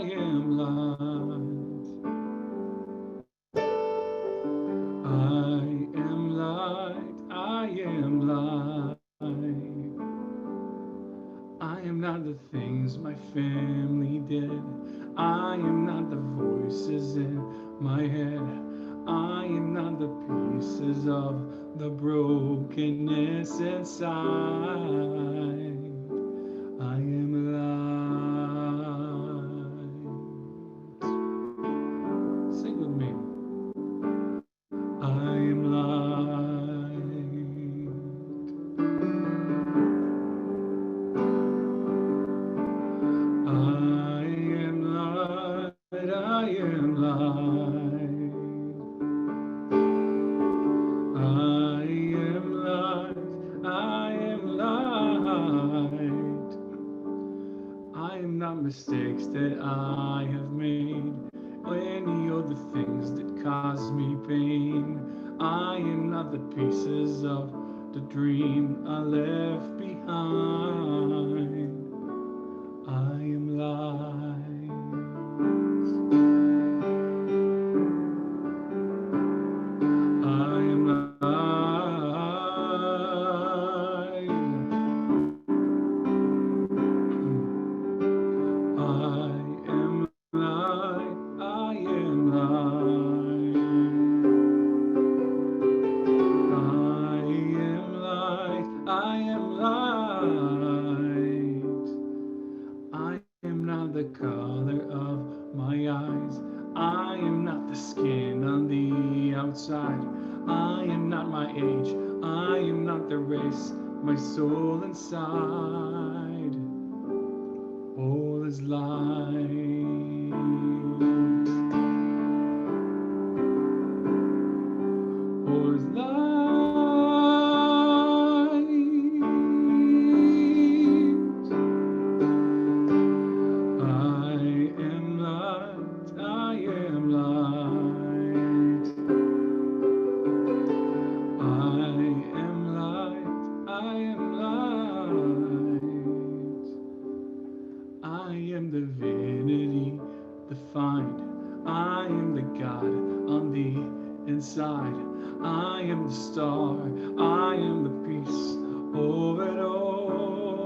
am light. I am light. I am light. I am not the things my family did. I am not the voices in my head. I am not the pieces of the brokenness inside. I am light. Sing with me. I am light. I am light, I am light. I am light, I am light. I am not mistakes that I have made, or any other things that cause me pain. I am not the pieces of the dream I left behind. I am light. I am light. I am light. I am light. I am light. I am light. I am not the color of my eyes. I am not the skin on the outside. I am not my age. I am not the race. My soul inside. All is light. All is light. I am light, I am light. I am light, I am light. I am divinity defined. I am the God on the inside. I am the star, I am the peace of it all.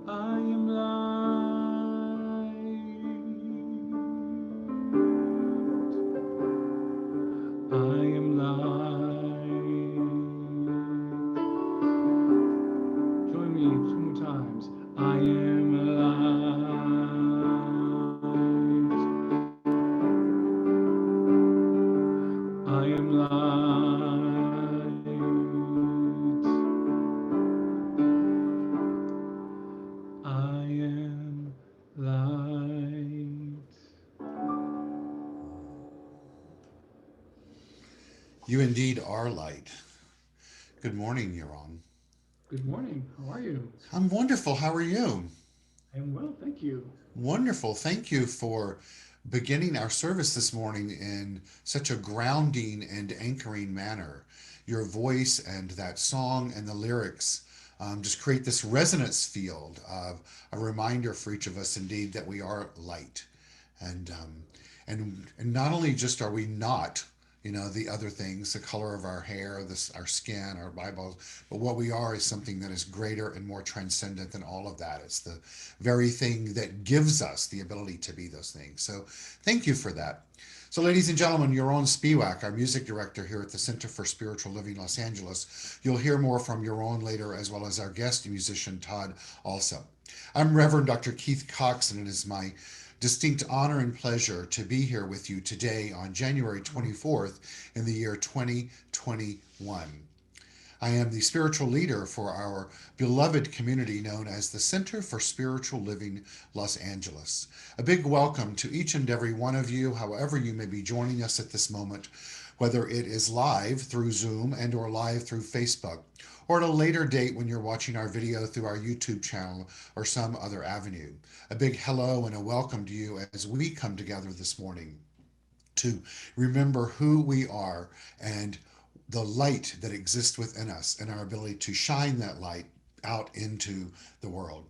I am light. I am light. Join me two more times. I am light. I am light. I am light. You indeed are light. Good morning, Yaron. Good morning. How are you? I'm wonderful. How are you? I am well, thank you. Wonderful. Thank you for beginning our service this morning in such a grounding and anchoring manner. Your voice and that song and the lyrics just create this resonance field of a reminder for each of us, indeed, that we are light. And and not only just are we not, the other things, the color of our hair, this our skin, our eyeballs, but what we are is something that is greater and more transcendent than all of that. It's the very thing that gives us the ability to be those things. So thank you for that. So, ladies and gentlemen, Yaron Spiwak, our music director here at the Center for Spiritual Living Los Angeles. You'll hear more from Yaron later, as well as our guest musician, Todd Alsup. I'm Reverend Dr. Keith Cox, and it is my distinct honor and pleasure to be here with you today on January 24th in the year 2021. I am the spiritual leader for our beloved community known as the Center for Spiritual Living Los Angeles. A big welcome to each and every one of you, however you may be joining us at this moment, whether it is live through Zoom and or live through Facebook, or at a later date when you're watching our video through our YouTube channel or some other avenue. A big hello and a welcome to you as we come together this morning to remember who we are and the light that exists within us and our ability to shine that light out into the world.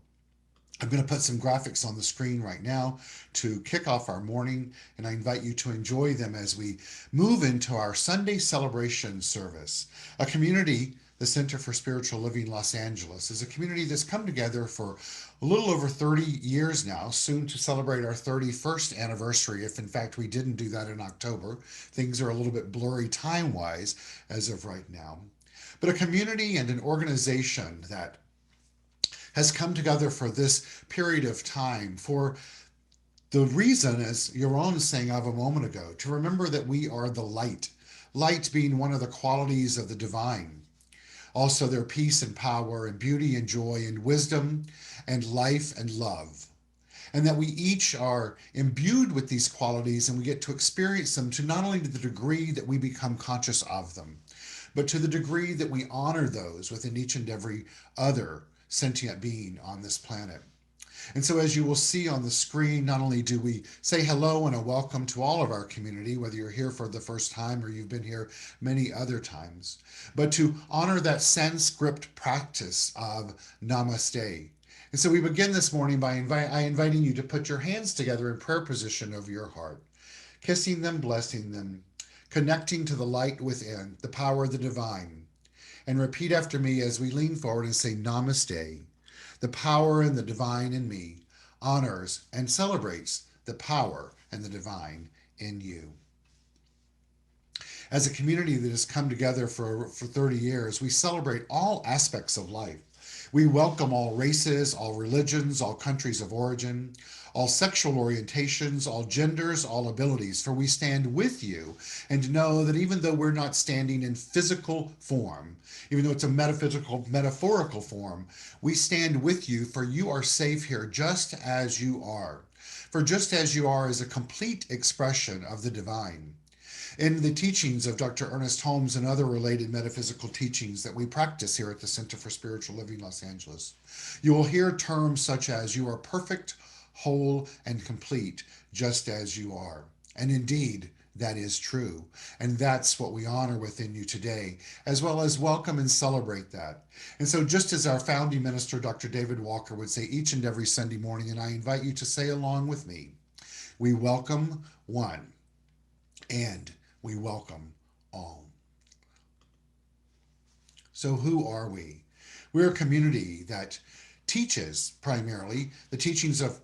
I'm going to put some graphics on the screen right now to kick off our morning, and I invite you to enjoy them as we move into our Sunday celebration service. A community, the Center for Spiritual Living Los Angeles, is a community that's come together for a little over 30 years now, soon to celebrate our 31st anniversary, if in fact we didn't do that in October. Things are a little bit blurry time wise as of right now. But a community and an organization that has come together for this period of time for the reason, as Yaron was saying of a moment ago, to remember that we are the light, light being one of the qualities of the divine. Also, their peace and power and beauty and joy and wisdom and life and love. And that we each are imbued with these qualities and we get to experience them to not only to the degree that we become conscious of them, but to the degree that we honor those within each and every other sentient being on this planet. And so, as you will see on the screen, not only do we say hello and a welcome to all of our community, whether you're here for the first time or you've been here many other times, but to honor that Sanskrit practice of namaste. And so we begin this morning by inviting you to put your hands together in prayer position over your heart, kissing them, blessing them, connecting to the light within, the power of the divine. And repeat after me as we lean forward and say Namaste. The power and the divine in me honors and celebrates the power and the divine in you. As a community that has come together for 30 years, we celebrate all aspects of life. We welcome all races, all religions, all countries of origin, all sexual orientations, all genders, all abilities, for we stand with you and know that even though we're not standing in physical form, even though it's a metaphysical, metaphorical form, we stand with you, for you are safe here just as you are. For just as you are is a complete expression of the divine. In the teachings of Dr. Ernest Holmes and other related metaphysical teachings that we practice here at the Center for Spiritual Living Los Angeles, you will hear terms such as you are perfect, whole, and complete, just as you are. And indeed, that is true. And that's what we honor within you today, as well as welcome and celebrate that. And so, just as our founding minister, Dr. David Walker, would say each and every Sunday morning, and I invite you to say along with me, we welcome one and we welcome all. So, who are we? We're a community that teaches primarily the teachings of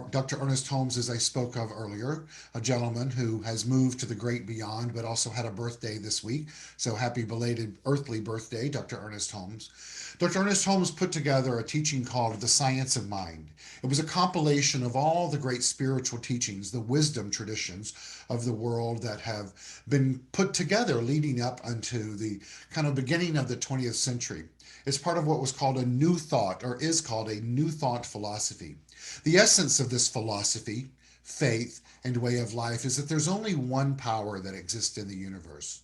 Dr. Ernest Holmes, as I spoke of earlier, a gentleman who has moved to the great beyond, but also had a birthday this week. So happy belated earthly birthday, Dr. Ernest Holmes. Dr. Ernest Holmes put together a teaching called The Science of Mind. It was a compilation of all the great spiritual teachings, the wisdom traditions of the world that have been put together leading up unto the kind of beginning of the 20th century. It's part of what was called a New Thought, or is called a New Thought philosophy. The essence of this philosophy, faith, and way of life is that there's only one power that exists in the universe.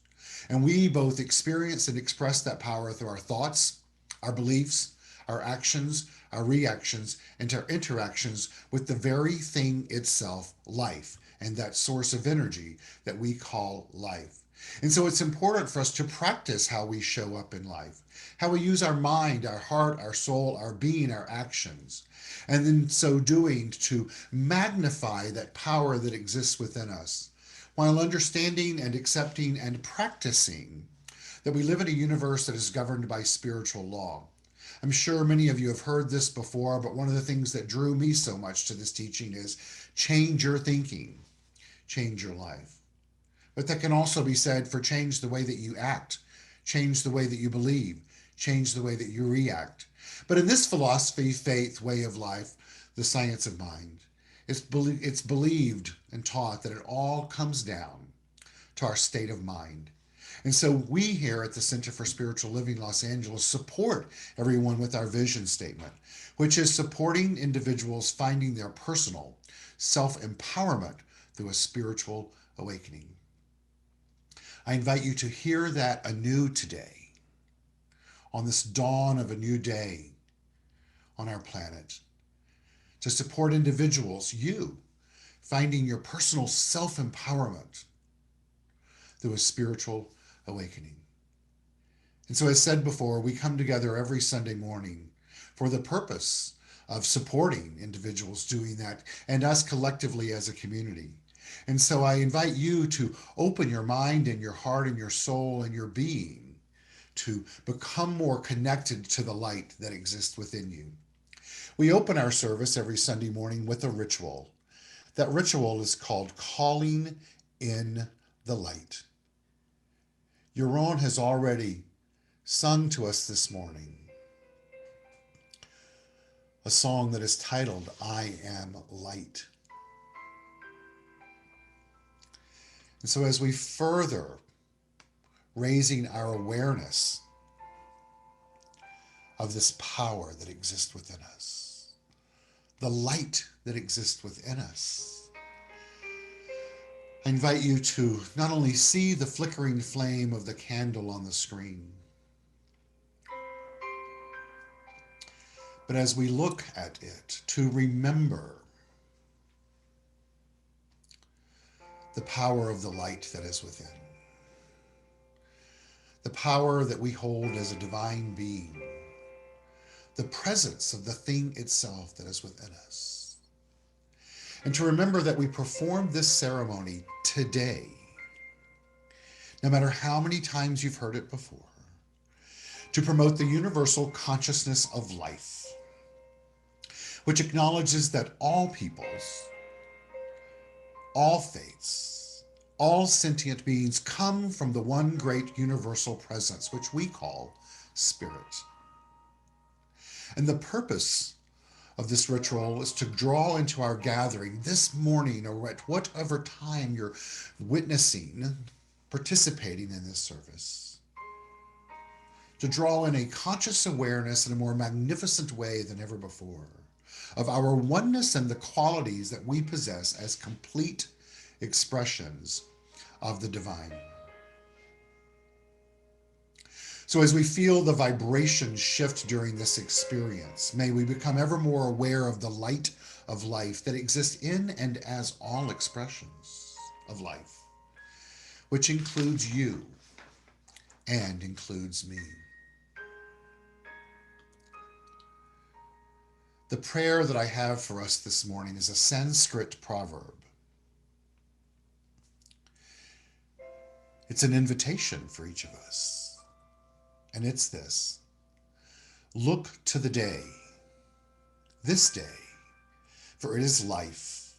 And we both experience and express that power through our thoughts, our beliefs, our actions, our reactions, and our interactions with the very thing itself, life, and that source of energy that we call life. And so it's important for us to practice how we show up in life, how we use our mind, our heart, our soul, our being, our actions, and in so doing to magnify that power that exists within us, while understanding and accepting and practicing that we live in a universe that is governed by spiritual law. I'm sure many of you have heard this before, but one of the things that drew me so much to this teaching is change your thinking, change your life. But that can also be said for change the way that you act, change the way that you believe, change the way that you react. But in this philosophy, faith, way of life, the science of mind, it's believed and taught that it all comes down to our state of mind. And so we here at the Center for Spiritual Living Los Angeles support everyone with our vision statement, which is supporting individuals finding their personal self-empowerment through a spiritual awakening. I invite you to hear that anew today, on this dawn of a new day on our planet, to support individuals, you, finding your personal self-empowerment through a spiritual awakening. And so, as said before, we come together every Sunday morning for the purpose of supporting individuals doing that and us collectively as a community. And so I invite you to open your mind and your heart and your soul and your being to become more connected to the light that exists within you. We open our service every Sunday morning with a ritual. That ritual is called calling in the light. Yaron has already sung to us this morning a song that is titled, I Am Light. And so as we further raising our awareness of this power that exists within us, the light that exists within us, I invite you to not only see the flickering flame of the candle on the screen, but as we look at it, to remember the power of the light that is within, the power that we hold as a divine being, the presence of the thing itself that is within us. And to remember that we perform this ceremony today, no matter how many times you've heard it before, to promote the universal consciousness of life, which acknowledges that all peoples, all faiths, all sentient beings come from the one great universal presence, which we call spirit. And the purpose of this ritual is to draw into our gathering this morning, or at whatever time you're witnessing, participating in this service, to draw in a conscious awareness in a more magnificent way than ever before of our oneness and the qualities that we possess as complete expressions of the divine. So as we feel the vibration shift during this experience, may we become ever more aware of the light of life that exists in and as all expressions of life, which includes you and includes me. The prayer that I have for us this morning is a Sanskrit proverb. It's an invitation for each of us. And it's this: look to the day, this day, for it is life,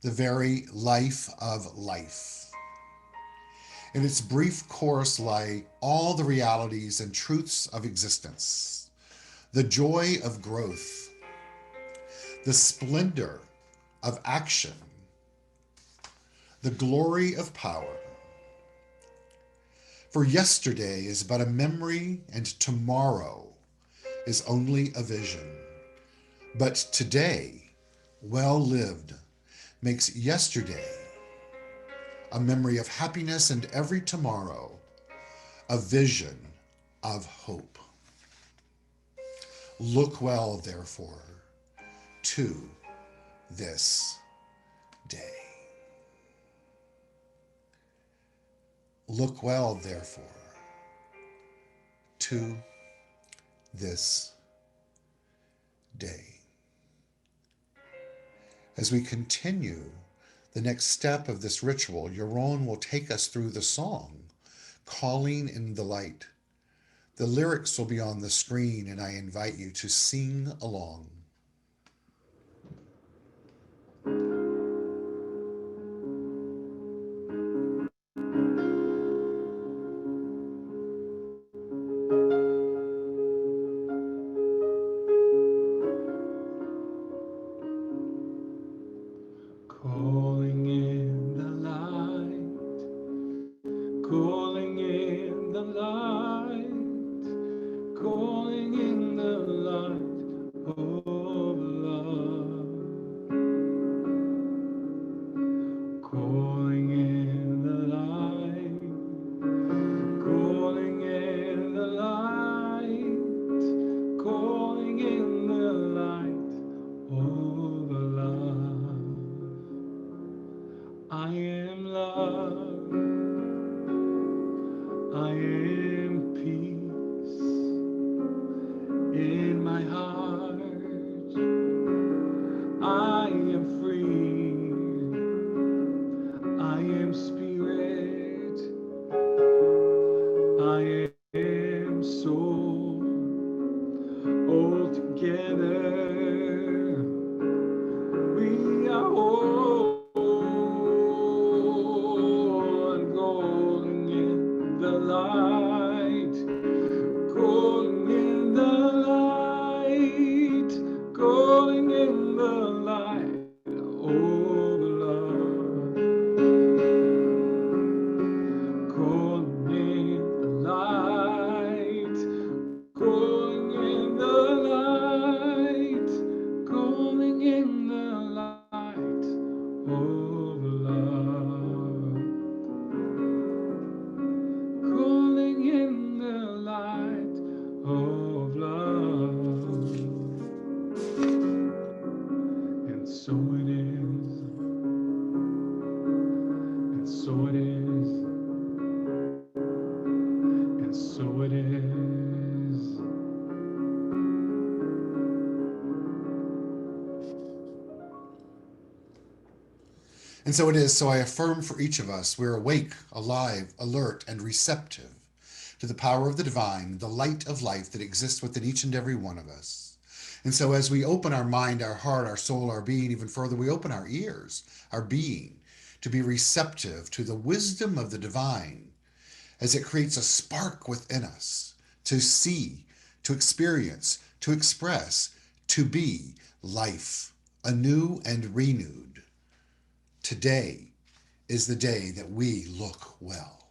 the very life of life. In its brief course lie all the realities and truths of existence, the joy of growth, the splendor of action, the glory of power. For yesterday is but a memory, and tomorrow is only a vision. But today, well lived, makes yesterday a memory of happiness, and every tomorrow a vision of hope. Look well, therefore, to this day. Look well, therefore, to this day. As we continue the next step of this ritual, Yaron will take us through the song, Calling in the Light. The lyrics will be on the screen, and I invite you to sing along. Calling in the light, calling in the light, calling in the light. Oh. in the light of love, calling in the light, calling in the light, calling in the light of love, calling in the light of love. And so it is, and so it is, and so it is. And so it is. So I affirm for each of us we're awake, alive, alert, and receptive to the power of the divine, the light of life that exists within each and every one of us. And so as we open our mind, our heart, our soul, our being even further, we open our ears, our being, to be receptive to the wisdom of the divine as it creates a spark within us to see, to experience, to express, to be life, anew and renewed. Today is the day that we look well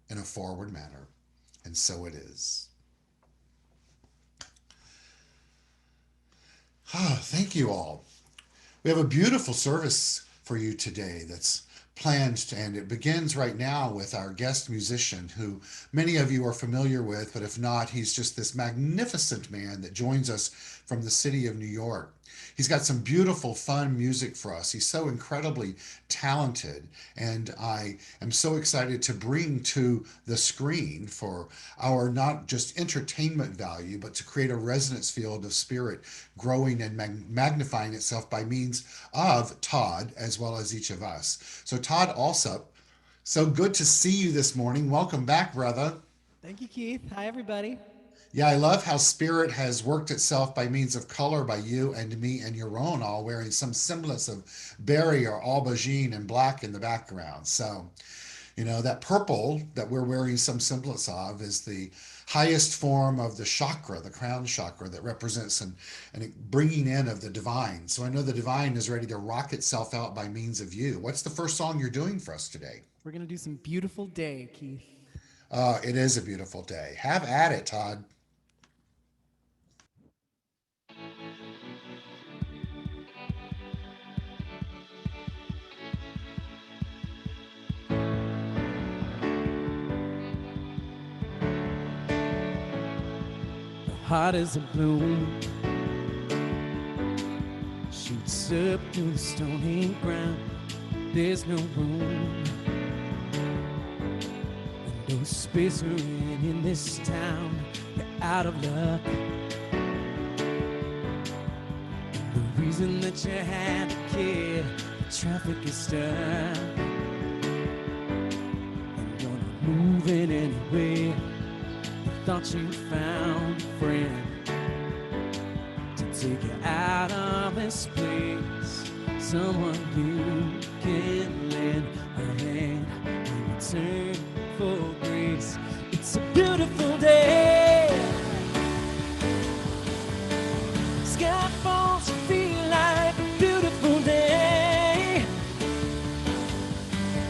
in a forward manner, and so it is. Thank you all. We have a beautiful service for you today that's planned, and it begins right now with our guest musician, who many of you are familiar with, but if not, he's just this magnificent man that joins us from the city of New York. He's got some beautiful, fun music for us. He's so incredibly talented, and I am so excited to bring to the screen for our not just entertainment value, but to create a resonance field of spirit growing and magnifying itself by means of Todd, as well as each of us. So Todd Alsup, so good to see you this morning. Welcome back, brother. Thank you, Keith. Hi, everybody. Yeah, I love how spirit has worked itself by means of color by you and me and Yaron, all wearing some semblance of berry or aubergine and black in the background. So, that purple that we're wearing some semblance of is the highest form of the chakra, the crown chakra, that represents an bringing in of the divine. So I know the divine is ready to rock itself out by means of you. What's the first song you're doing for us today? We're going to do some beautiful day, Keith. It is a beautiful day. Have at it, Todd. Hot as a balloon shoots up through the stony ground. There's no room and no space we're in this town. You're out of luck. And the reason that you had to care, the traffic is stuck, and you're not moving anywhere. Thought you found a friend to take you out of this place, someone you can lend a hand in return for grace. It's a beautiful day. Sky falls, you feel like a beautiful day.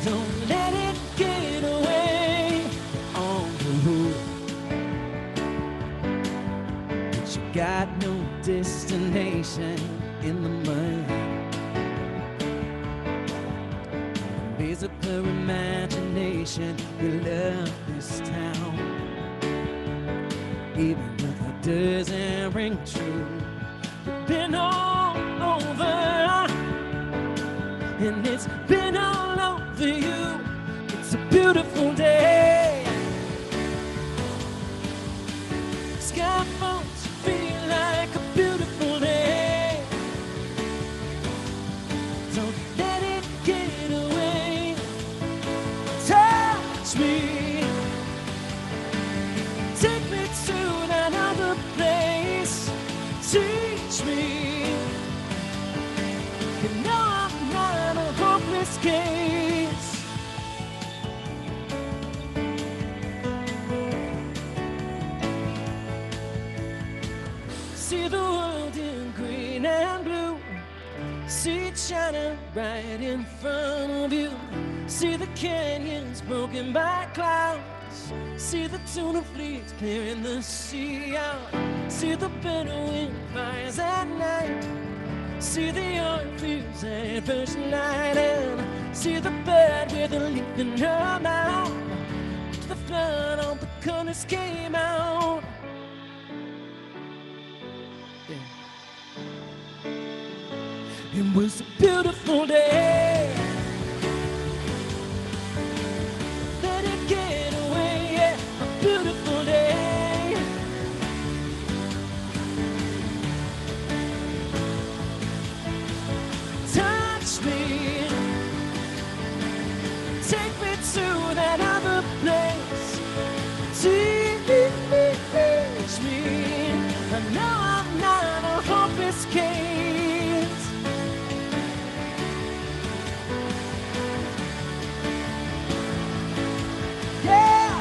Don't let it get away on the road. Got no destination in the mud. Raise up her imagination. We love this town, even if it doesn't ring true. We've been all over, and it's been all over you. It's a beautiful day. Sky falls, feel like a beautiful day. Don't let it get away. Touch me, take me to another place. Teach me, you know I'm not a hopeless case. See the world in green and blue. See it shining right in front of you. See the canyons broken by clouds. See the tuna fleets clearing the sea out. See the bitter wind fires at night. See the oil fields at first light. And see the bird with a leaf in her mouth. The flood on the colors came out. It was a beautiful day. Let it get away, yeah, a beautiful day. Touch me, take me to that other place. Teach me, I know I'm not a hopeless case. Yeah.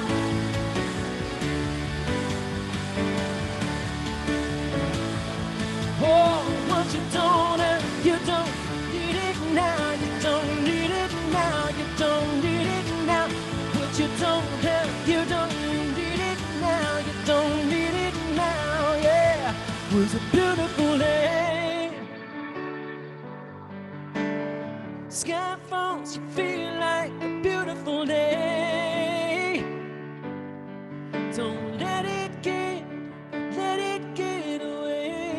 Oh, what you don't have, you don't need it now. You don't need it now. You don't need it now. What you don't have, you don't need it now. You don't need it now. Yeah, it was a beautiful day. Sky falls, you feel like a beautiful day. Don't let it get away.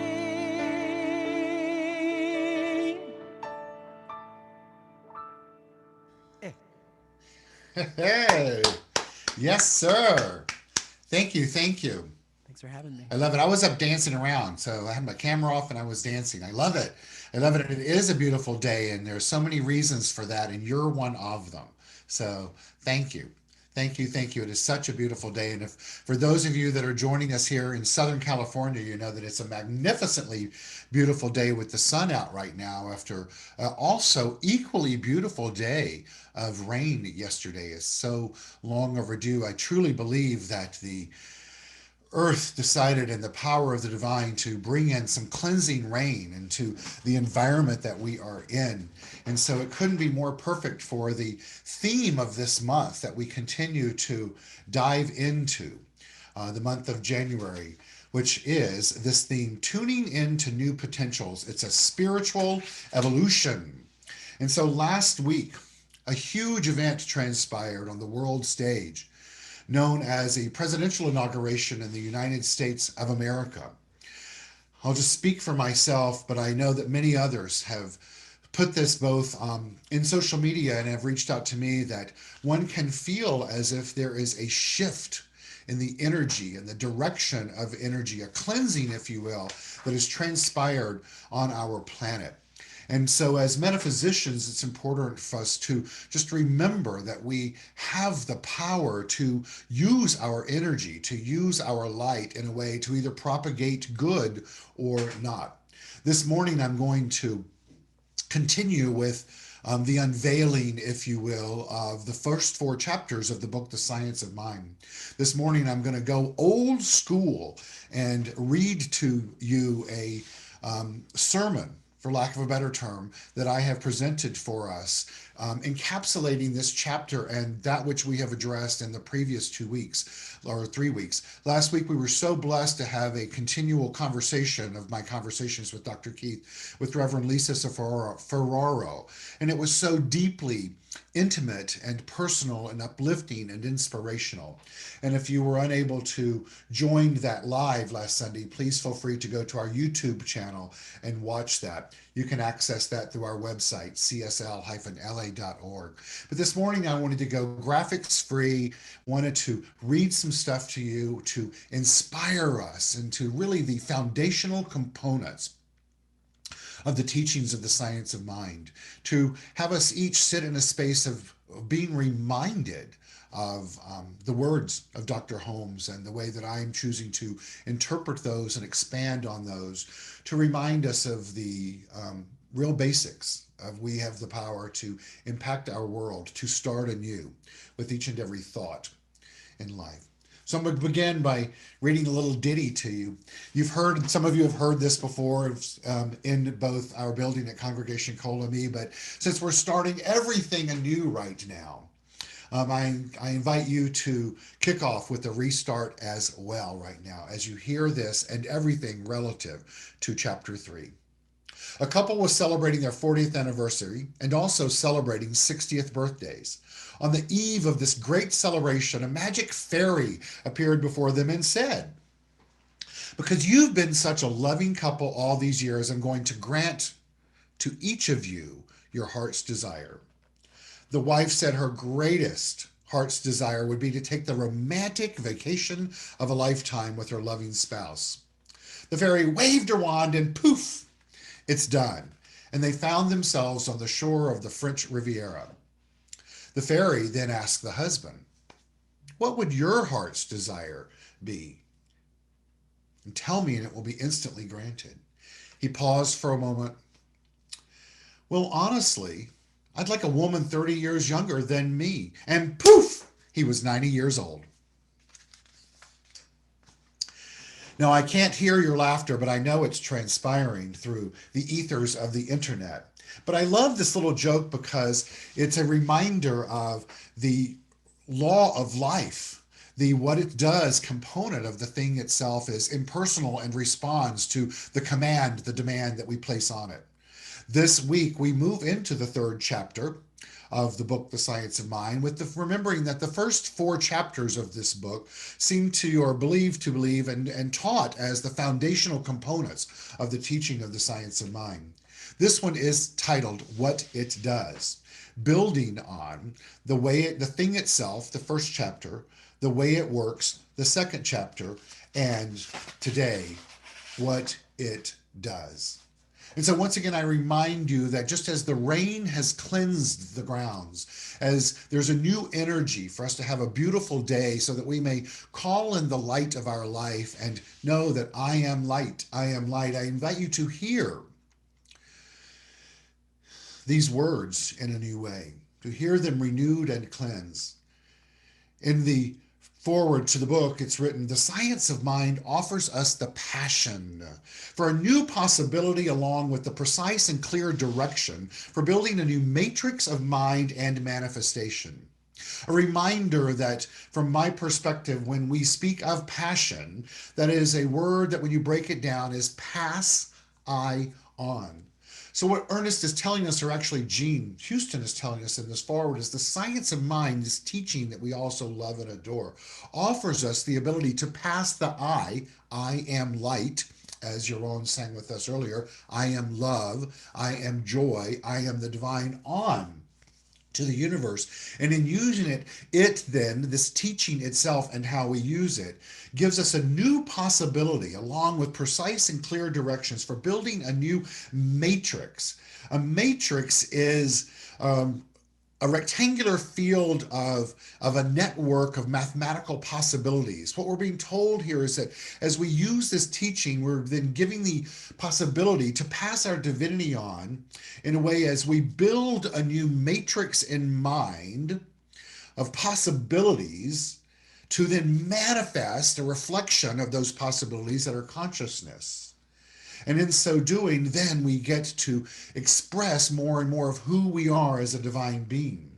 Hey, yes, sir. Thank you, thank you. Thanks for having me. I love it. I was up dancing around, so I had my camera off and I was dancing. I love it. I love it. And it is a beautiful day, and there's so many reasons for that, and you're one of them. So thank you. Thank you. Thank you. It is such a beautiful day. And if for those of you that are joining us here in Southern California, you know that it's a magnificently beautiful day with the sun out right now after also equally beautiful day of rain yesterday is so long overdue. I truly believe that the earth decided in the power of the divine to bring in some cleansing rain into the environment that we are in. And so it couldn't be more perfect for the theme of this month that we continue to dive into, the month of January, which is this theme, tuning into new potentials. It's a spiritual evolution. And so last week, a huge event transpired on the world stage known as a presidential inauguration in the United States of America. I'll just speak for myself, but I know that many others have put this both in social media and have reached out to me that one can feel as if there is a shift in the energy and the direction of energy, a cleansing, if you will, that has transpired on our planet. And so as metaphysicians, it's important for us to just remember that we have the power to use our energy, to use our light in a way to either propagate good or not. This morning, I'm going to continue with the unveiling, if you will, of the first 4 chapters of the book, The Science of Mind. This morning, I'm going to go old school and read to you a sermon, for lack of a better term, that I have presented for us, encapsulating this chapter and that which we have addressed in the previous 2 weeks or 3 weeks. Last week, we were so blessed to have a continual conversation of my conversations with Dr. Keith, with Reverend Lisa Ferraro, and it was so deeply intimate and personal and uplifting and inspirational. And if you were unable to join that live last Sunday, please feel free to go to our YouTube channel and watch that. You can access that through our website, csl-la.org. But this morning I wanted to go graphics free, wanted to read some stuff to you to inspire us into really the foundational components of the teachings of the science of mind, to have us each sit in a space of being reminded of the words of Dr. Holmes and the way that I am choosing to interpret those and expand on those, to remind us of the real basics of we have the power to impact our world, to start anew with each and every thought in life. So I'm going to begin by reading a little ditty to you. Some of you have heard this before in both our building at Congregation Colamy, but since we're starting everything anew right now, I invite you to kick off with a restart as well right now as you hear this and everything relative to chapter 3. A couple was celebrating their 40th anniversary and also celebrating 60th birthdays. On the eve of this great celebration, a magic fairy appeared before them and said, "Because you've been such a loving couple all these years, I'm going to grant to each of you your heart's desire." The wife said her greatest heart's desire would be to take the romantic vacation of a lifetime with her loving spouse. The fairy waved her wand and poof, it's done. And they found themselves on the shore of the French Riviera. The fairy then asked the husband, "What would your heart's desire be? And tell me, and it will be instantly granted." He paused for a moment. "Well, honestly, I'd like a woman 30 years younger than me." And poof, he was 90 years old. Now, I can't hear your laughter, but I know it's transpiring through the ethers of the internet. But I love this little joke because it's a reminder of the law of life. The what it does component of the thing itself is impersonal and responds to the command, the demand that we place on it. This week, we move into the third chapter of the book, The Science of Mind, with remembering that the first 4 chapters of this book seem to, or believed to believe, and taught as the foundational components of the teaching of the science of mind. This one is titled What It Does, building on the thing itself, the first chapter, the way it works, the second chapter, and today, what it does. And so once again, I remind you that just as the rain has cleansed the grounds, as there's a new energy for us to have a beautiful day so that we may call in the light of our life and know that I am light, I am light, I invite you to hear these words in a new way, to hear them renewed and cleansed. In the forward to the book, it's written, "The science of mind offers us the passion for a new possibility along with the precise and clear direction for building a new matrix of mind and manifestation." A reminder that, from my perspective, when we speak of passion, that is a word that when you break it down is pass I on. So what Ernest is telling us, or actually Gene Houston is telling us in this forward, is the science of mind, this teaching that we also love and adore, offers us the ability to pass the I am light, as Yaron sang with us earlier, I am love, I am joy, I am the divine, on to the universe. And in using it then, this teaching itself and how we use it, gives us a new possibility along with precise and clear directions for building a new matrix. A matrix is a rectangular field of a network of mathematical possibilities. What we're being told here is that as we use this teaching, we're then giving the possibility to pass our divinity on in a way as we build a new matrix in mind of possibilities to then manifest a reflection of those possibilities that are consciousness. And in so doing, then we get to express more and more of who we are as a divine being.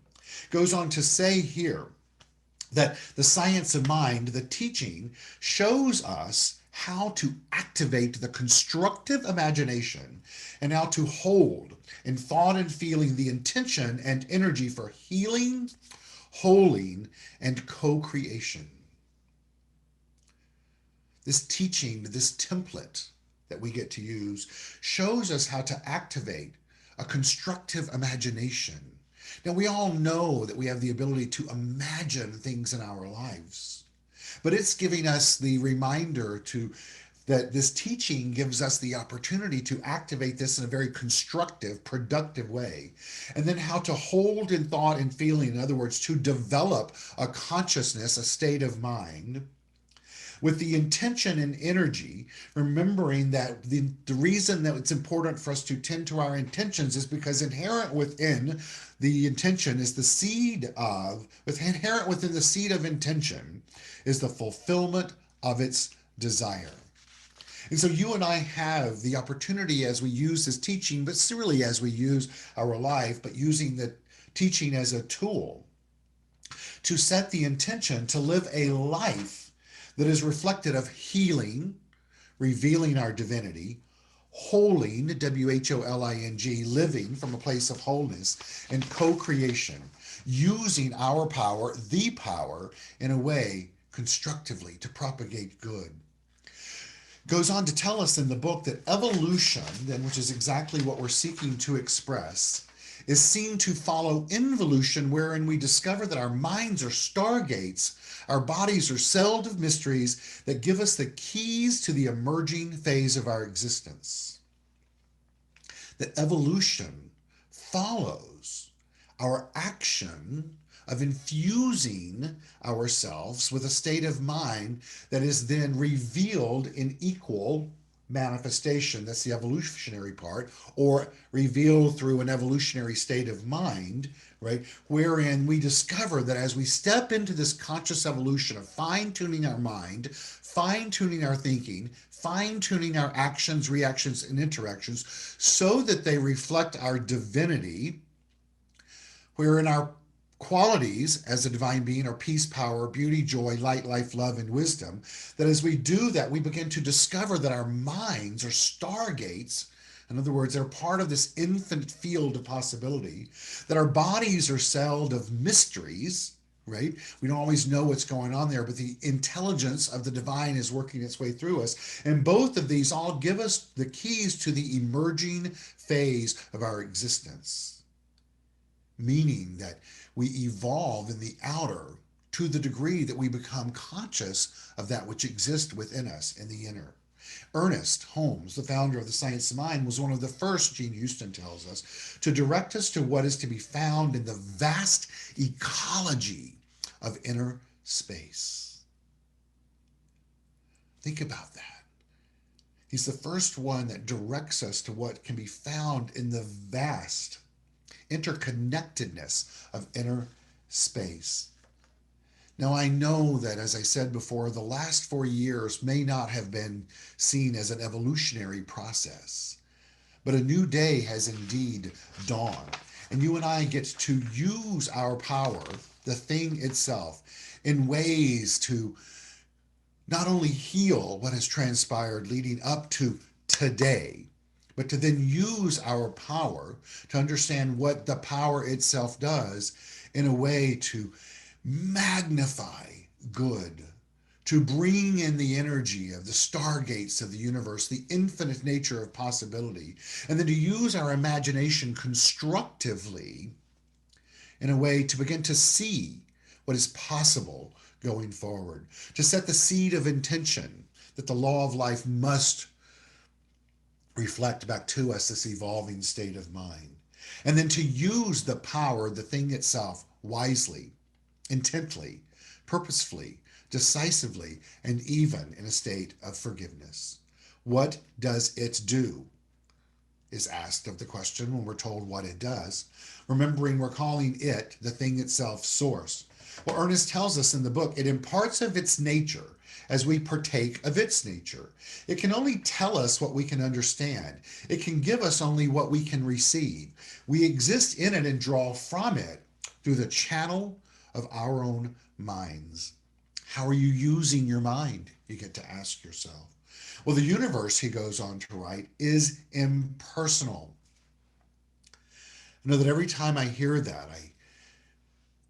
Goes on to say here that the science of mind, the teaching, shows us how to activate the constructive imagination and how to hold in thought and feeling the intention and energy for healing, holding, and co-creation. This teaching, this template that we get to use, shows us how to activate a constructive imagination. Now, we all know that we have the ability to imagine things in our lives, but it's giving us the reminder that this teaching gives us the opportunity to activate this in a very constructive, productive way. And then how to hold in thought and feeling, in other words, to develop a consciousness, a state of mind, with the intention and energy, remembering that the reason that it's important for us to tend to our intentions is because inherent within the intention is the seed of, inherent within the seed of intention is the fulfillment of its desire. And so you and I have the opportunity as we use this teaching, but really as we use our life, but using the teaching as a tool to set the intention to live a life that is reflective of healing, revealing our divinity, holing, Wholing, living from a place of wholeness, and co creation, using our power, the power, in a way constructively to propagate good. Goes on to tell us in the book that evolution, then, which is exactly what we're seeking to express, is seen to follow involution, wherein we discover that our minds are stargates, our bodies are cells of mysteries that give us the keys to the emerging phase of our existence. That evolution follows our action of infusing ourselves with a state of mind that is then revealed in equal manifestation. That's the evolutionary part, or revealed through an evolutionary state of mind, right? Wherein we discover that as we step into this conscious evolution of fine tuning our mind, fine tuning our thinking, fine tuning our actions, reactions, and interactions so that they reflect our divinity, wherein our qualities as a divine being are peace, power, beauty, joy, light, life, love, and wisdom, that as we do that, we begin to discover that our minds are stargates. In other words, they're part of this infinite field of possibility, that our bodies are cells of mysteries, right? We don't always know what's going on there, but the intelligence of the divine is working its way through us. And both of these all give us the keys to the emerging phase of our existence, meaning that we evolve in the outer to the degree that we become conscious of that which exists within us in the inner. Ernest Holmes, the founder of the Science of Mind, was one of the first, Gene Houston tells us, to direct us to what is to be found in the vast ecology of inner space. Think about that. He's the first one that directs us to what can be found in the vast interconnectedness of inner space. Now, I know that, as I said before, the last 4 years may not have been seen as an evolutionary process, but a new day has indeed dawned. And you and I get to use our power, the thing itself, in ways to not only heal what has transpired leading up to today, but to then use our power to understand what the power itself does in a way to magnify good, to bring in the energy of the stargates of the universe, the infinite nature of possibility, and then to use our imagination constructively in a way to begin to see what is possible going forward, to set the seed of intention that the law of life must reflect back to us this evolving state of mind. And then to use the power, the thing itself, wisely, intently, purposefully, decisively, and even in a state of forgiveness. What does it do? Is asked of the question when we're told what it does. Remembering we're calling it, the thing itself, source. Well, Ernest tells us in the book, it imparts of its nature as we partake of its nature. It can only tell us what we can understand. It can give us only what we can receive. We exist in it and draw from it through the channel of our own minds. How are you using your mind? You get to ask yourself. Well, the universe, he goes on to write, is impersonal. I know that every time I hear that, I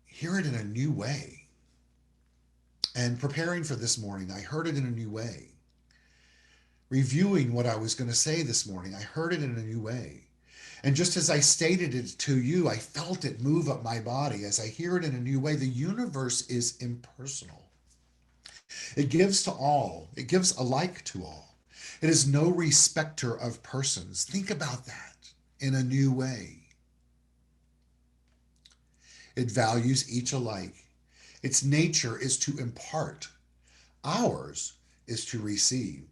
hear it in a new way. And preparing for this morning, I heard it in a new way. Reviewing what I was going to say this morning, I heard it in a new way. And just as I stated it to you, I felt it move up my body as I hear it in a new way. The universe is impersonal. It gives to all. It gives alike to all. It is no respecter of persons. Think about that in a new way. It values each alike. Its nature is to impart. Ours is to receive.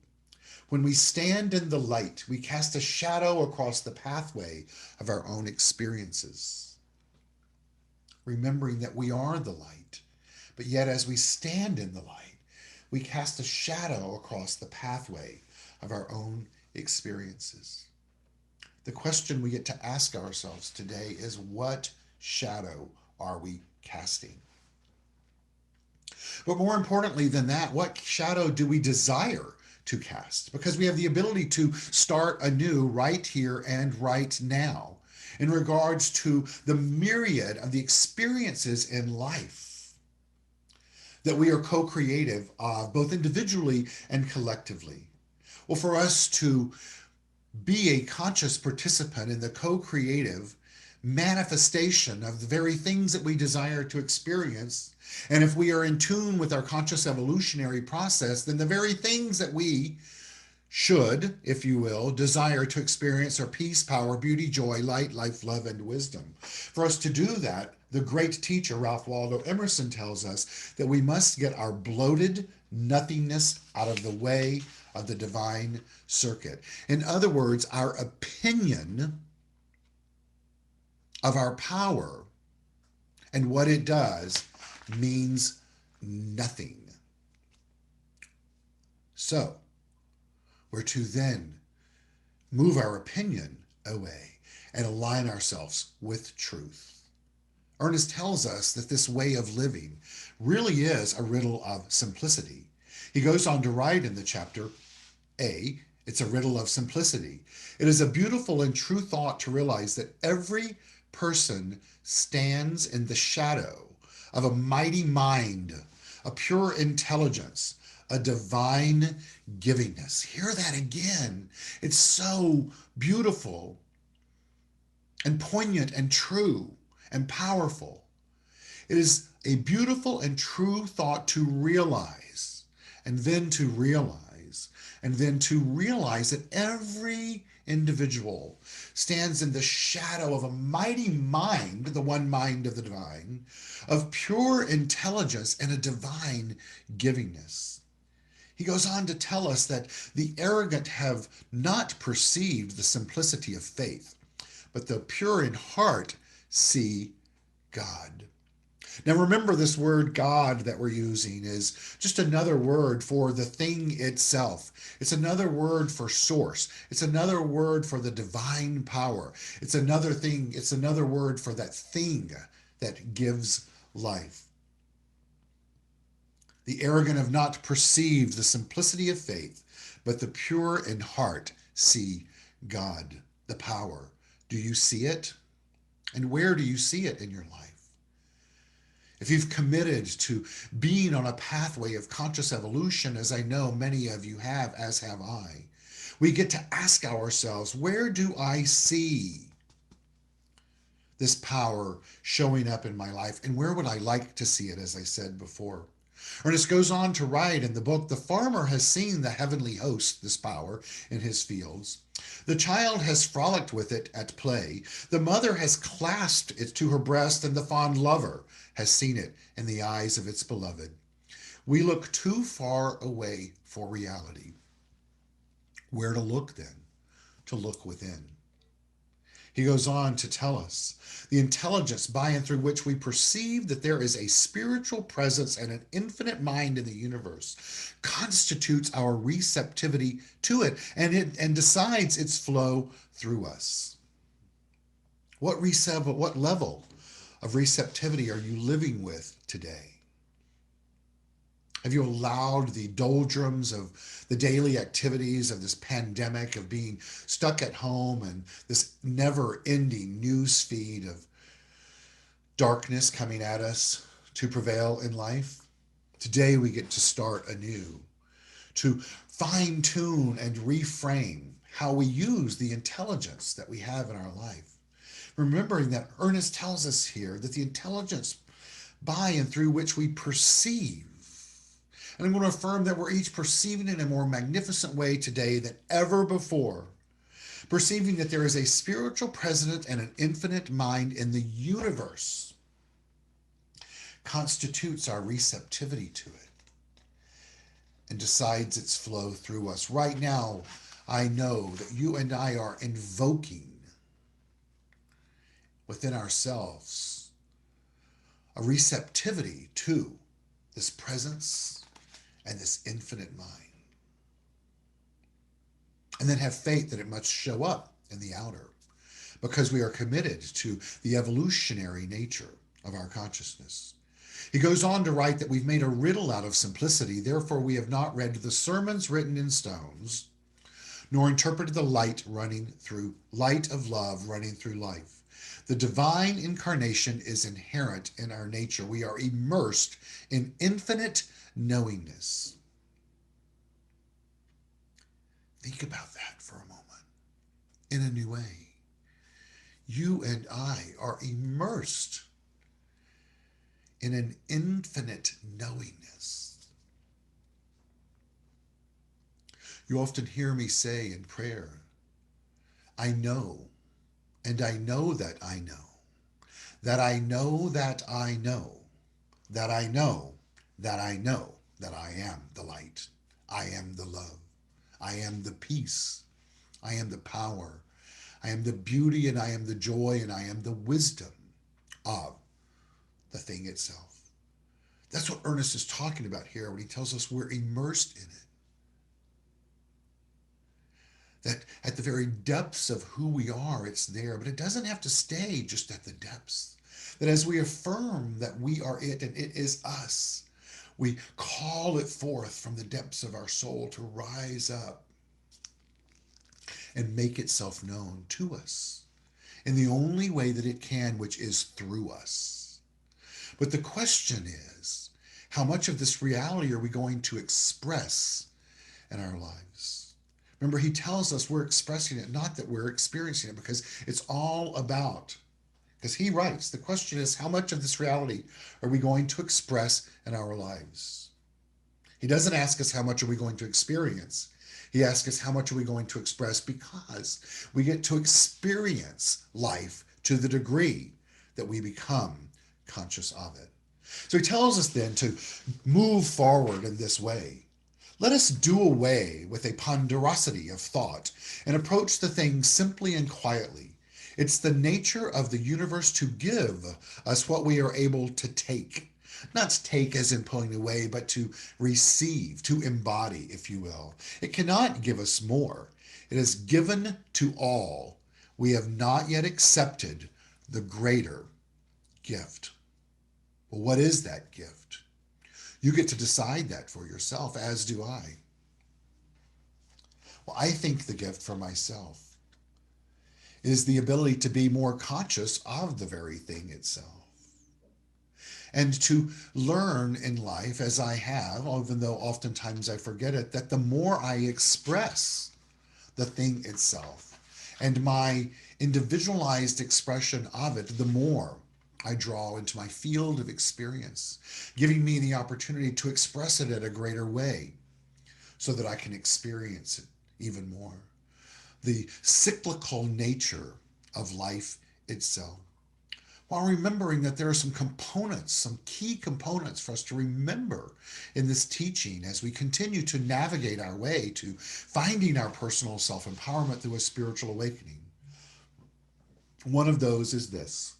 When we stand in the light, we cast a shadow across the pathway of our own experiences, remembering that we are the light. But yet, as we stand in the light, we cast a shadow across the pathway of our own experiences. The question we get to ask ourselves today is, what shadow are we casting? But more importantly than that, what shadow do we desire to cast? Because we have the ability to start anew right here and right now in regards to the myriad of the experiences in life that we are co-creative of, both individually and collectively. Well, for us to be a conscious participant in the co-creative manifestation of the very things that we desire to experience, and if we are in tune with our conscious evolutionary process, then the very things that we should, if you will, desire to experience are peace, power, beauty, joy, light, life, love, and wisdom. For us to do that, the great teacher Ralph Waldo Emerson tells us that we must get our bloated nothingness out of the way of the divine circuit. In other words, our opinion of our power and what it does means nothing. So, we're to then move our opinion away and align ourselves with truth. Ernest tells us that this way of living really is a riddle of simplicity. He goes on to write in the chapter, it's a riddle of simplicity. It is a beautiful and true thought to realize that every person stands in the shadow of a mighty mind, a pure intelligence, a divine givingness. Hear that again. It's so beautiful and poignant and true and powerful. It is a beautiful and true thought to realize, and then to realize, and then to realize that every individual stands in the shadow of a mighty mind, the one mind of the divine, of pure intelligence and a divine givingness. He goes on to tell us that the arrogant have not perceived the simplicity of faith, but the pure in heart see God. Now remember, this word God that we're using is just another word for the thing itself. It's another word for source. It's another word for the divine power. It's another word for that thing that gives life. The arrogant have not perceived the simplicity of faith, but the pure in heart see God, the power. Do you see it? And where do you see it in your life? If you've committed to being on a pathway of conscious evolution, as I know many of you have, as have I, we get to ask ourselves, where do I see this power showing up in my life? And where would I like to see it, as I said before? Ernest goes on to write in the book, the farmer has seen the heavenly host, this power, in his fields. The child has frolicked with it at play. The mother has clasped it to her breast, and the fond lover has seen it in the eyes of its beloved. We look too far away for reality. Where to look then? To look within. He goes on to tell us the intelligence by and through which we perceive that there is a spiritual presence and an infinite mind in the universe constitutes our receptivity to it and decides its flow through us. What level of receptivity are you living with today? Have you allowed the doldrums of the daily activities of this pandemic, of being stuck at home and this never-ending news feed of darkness coming at us to prevail in life? Today we get to start anew, to fine-tune and reframe how we use the intelligence that we have in our life. Remembering that Ernest tells us here that the intelligence by and through which we perceive, and I'm going to affirm that we're each perceiving in a more magnificent way today than ever before, perceiving that there is a spiritual presence and an infinite mind in the universe, constitutes our receptivity to it. and decides its flow through us. Right now, I know that you and I are invoking within ourselves a receptivity to this presence and this infinite mind. And then have faith that it must show up in the outer because we are committed to the evolutionary nature of our consciousness. He goes on to write that we've made a riddle out of simplicity, therefore we have not read the sermons written in stones, nor interpreted the light of love running through life. The divine incarnation is inherent in our nature. We are immersed in infinite knowingness. Think about that for a moment in a new way. You and I are immersed in an infinite knowingness. You often hear me say in prayer, I know, and I know that I know, that I know that I know, that I know that I know that I am the light, I am the love, I am the peace, I am the power, I am the beauty, and I am the joy, and I am the wisdom of the thing itself. That's what Ernest is talking about here when he tells us we're immersed in it. That at the very depths of who we are, it's there, but it doesn't have to stay just at the depths. That as we affirm that we are it and it is us, we call it forth from the depths of our soul to rise up and make itself known to us in the only way that it can, which is through us. But the question is, how much of this reality are we going to express in our lives? Remember, he tells us we're expressing it, not that we're experiencing it, because it's all about, because he writes, the question is, how much of this reality are we going to express in our lives? He doesn't ask us how much are we going to experience. He asks us how much are we going to express, because we get to experience life to the degree that we become conscious of it. So he tells us then to move forward in this way. Let us do away with a ponderosity of thought and approach the thing simply and quietly. It's the nature of the universe to give us what we are able to take. Not to take as in pulling away, but to receive, to embody, if you will. It cannot give us more. It is given to all. We have not yet accepted the greater gift. Well, what is that gift? You get to decide that for yourself, as do I. Well, I think the gift for myself is the ability to be more conscious of the very thing itself. And to learn in life, as I have, even though oftentimes I forget it, that the more I express the thing itself and my individualized expression of it, the more I draw into my field of experience, giving me the opportunity to express it in a greater way so that I can experience it even more. The cyclical nature of life itself, while remembering that there are some components, some key components for us to remember in this teaching as we continue to navigate our way to finding our personal self-empowerment through a spiritual awakening. One of those is this.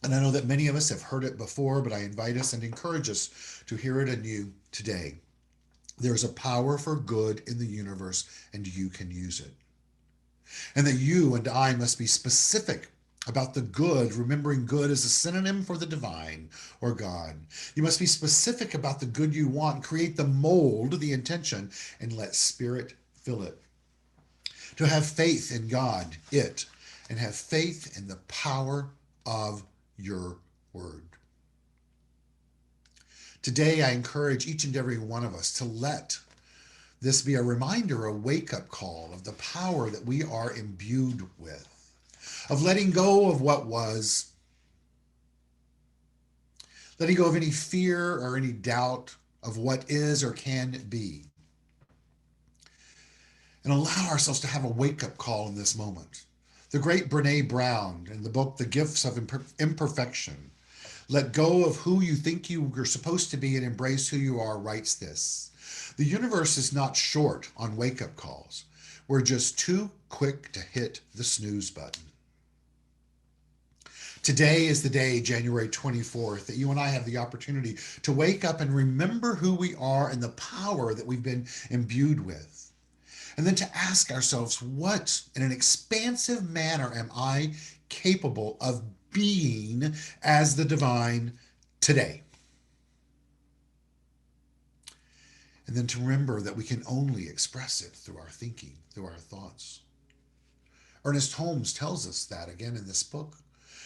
And I know that many of us have heard it before, but I invite us and encourage us to hear it anew today. There's a power for good in the universe, and you can use it. And that you and I must be specific about the good, remembering good as a synonym for the divine or God. You must be specific about the good you want, create the mold, the intention, and let Spirit fill it. To have faith in God, it, and have faith in the power of your word. Today, I encourage each and every one of us to let this be a reminder, a wake-up call of the power that we are imbued with, of letting go of what was, letting go of any fear or any doubt of what is or can be, and allow ourselves to have a wake-up call in this moment. The great Brene Brown, in the book The Gifts of Imperfection, Let go of who you think you're supposed to be and embrace who you are, writes this. The universe is not short on wake up calls. We're just too quick to hit the snooze button. Today is the day, January 24th, that you and I have the opportunity to wake up and remember who we are and the power that we've been imbued with. And then to ask ourselves, what in an expansive manner am I capable of being as the divine today? And then to remember that we can only express it through our thinking, through our thoughts. Ernest Holmes tells us that again in this book,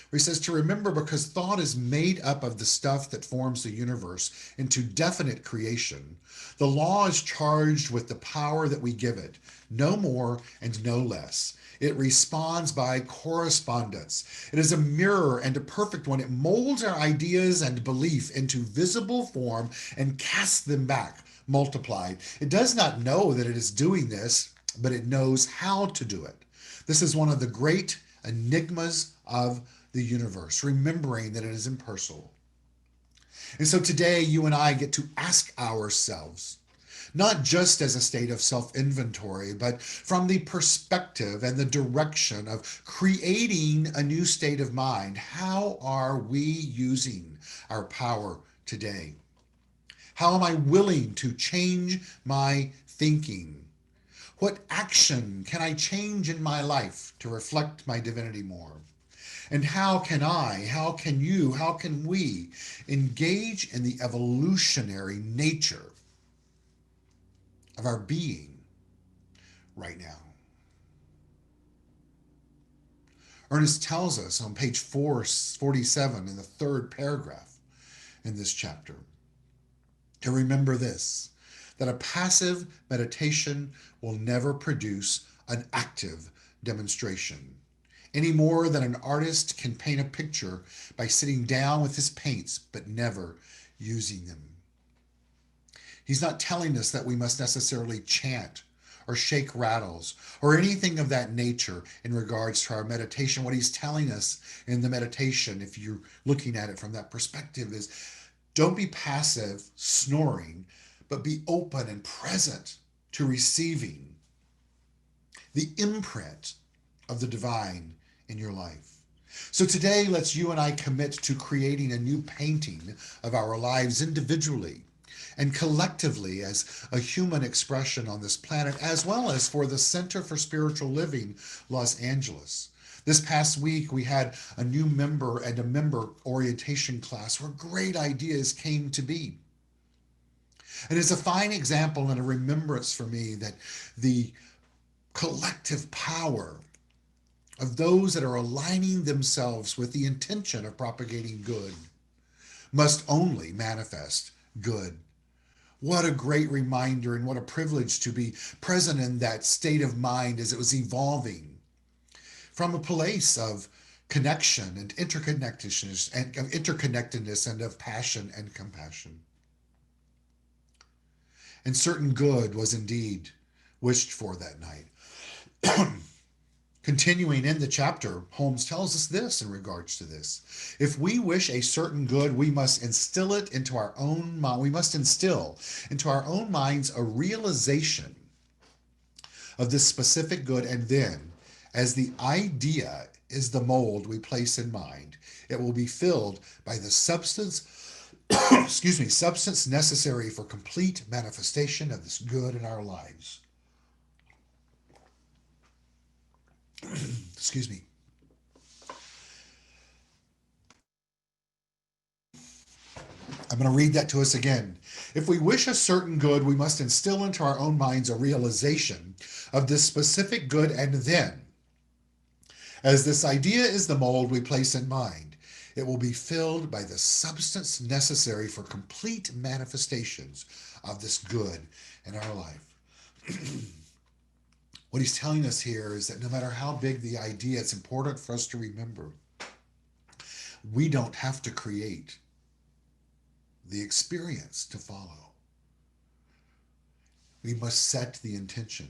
where he says to remember because thought is made up of the stuff that forms the universe into definite creation. The law is charged with the power that we give it, no more and no less. It responds by correspondence. It is a mirror and a perfect one. It molds our ideas and belief into visible form and casts them back, multiplied. It does not know that it is doing this, but it knows how to do it. This is one of the great enigmas of the universe, remembering that it is impersonal. And so today, you and I get to ask ourselves, not just as a state of self-inventory, but from the perspective and the direction of creating a new state of mind. How are we using our power today? How am I willing to change my thinking? What action can I change in my life to reflect my divinity more? And how can you, how can we engage in the evolutionary nature of our being right now? Ernest tells us on page 447 in the third paragraph in this chapter to remember this, that a passive meditation will never produce an active demonstration, any more than an artist can paint a picture by sitting down with his paints but never using them. He's not telling us that we must necessarily chant or shake rattles or anything of that nature in regards to our meditation. What he's telling us in the meditation, if you're looking at it from that perspective, is don't be passive, snoring, but be open and present to receiving the imprint of the divine in your life. So today, let's you and I commit to creating a new painting of our lives individually and collectively as a human expression on this planet, as well as for the Center for Spiritual Living, Los Angeles. This past week, we had a new member and a member orientation class where great ideas came to be. And it's a fine example and a remembrance for me that the collective power of those that are aligning themselves with the intention of propagating good must only manifest good. What a great reminder and what a privilege to be present in that state of mind as it was evolving from a place of connection and interconnectedness and of passion and compassion. And certain good was indeed wished for that night. Continuing in the chapter, Holmes tells us this in regards to this. If we wish a certain good, we must instill it into our own mind. We must instill into our own minds a realization of this specific good, and then, as the idea is the mold we place in mind, it will be filled by the substance, substance necessary for complete manifestation of this good in our lives. Excuse me. I'm going to read that to us again. If we wish a certain good, we must instill into our own minds a realization of this specific good, and then, as this idea is the mold we place in mind, it will be filled by the substance necessary for complete manifestations of this good in our life. What he's telling us here is that no matter how big the idea, it's important for us to remember we don't have to create the experience to follow. We must set the intention.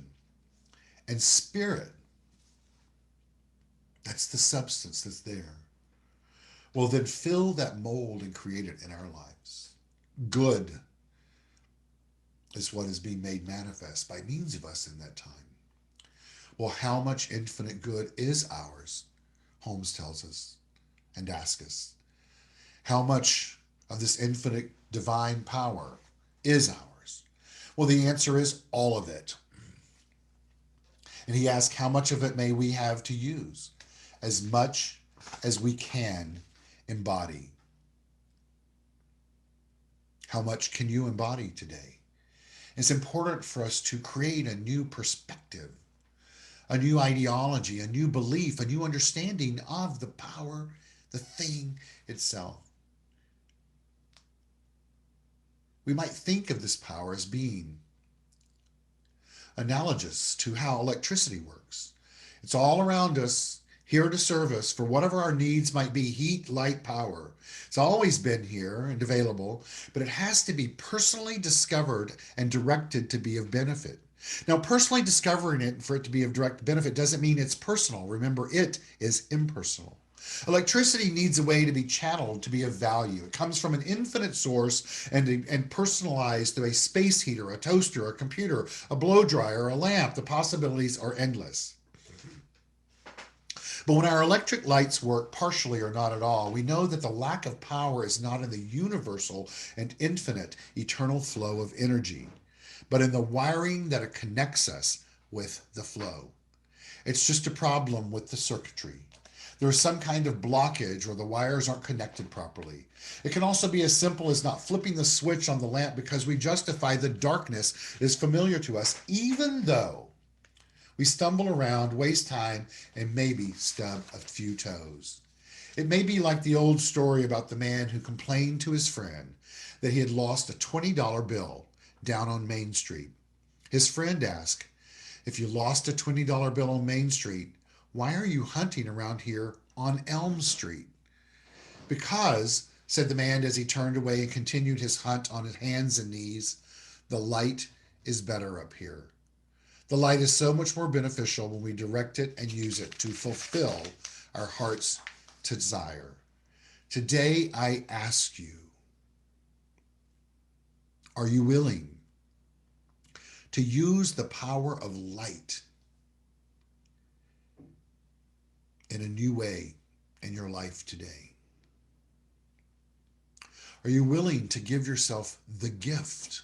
And spirit, that's the substance that's there, Well, then fill that mold and create it in our lives. Good is what is being made manifest by means of us in that time. Well, how much infinite good is ours? Holmes tells us and asks us. How much of this infinite divine power is ours? Well, the answer is all of it. And he asks, how much of it may we have to use? As much as we can embody. How much can you embody today? It's important for us to create a new perspective, a new ideology, a new belief, a new understanding of the power, the thing itself. We might think of this power as being analogous to how electricity works. It's all around us, here to serve us for whatever our needs might be: heat, light, power. It's always been here and available, but it has to be personally discovered and directed to be of benefit. Now, personally discovering it for it to be of direct benefit doesn't mean it's personal. Remember, it is impersonal. Electricity needs a way to be channeled to be of value. It comes from an infinite source and personalized through a space heater, a toaster, a computer, a blow dryer, a lamp. The possibilities are endless. But when our electric lights work partially or not at all, we know that the lack of power is not in the universal and infinite eternal flow of energy, but in the wiring that connects us with the flow. It's just a problem with the circuitry. There's some kind of blockage or the wires aren't connected properly. It can also be as simple as not flipping the switch on the lamp because we justify the darkness is familiar to us, even though we stumble around, waste time, and maybe stub a few toes. It may be like the old story about the man who complained to his friend that he had lost a $20 bill down on Main Street. His friend asked, "If you lost a $20 bill on Main Street, why are you hunting around here on Elm Street?" "Because," said the man as he turned away and continued his hunt on his hands and knees, "the light is better up here." The light is so much more beneficial when we direct it and use it to fulfill our heart's desire. Today, I ask you, are you willing to use the power of light in a new way in your life today? Are you willing to give yourself the gift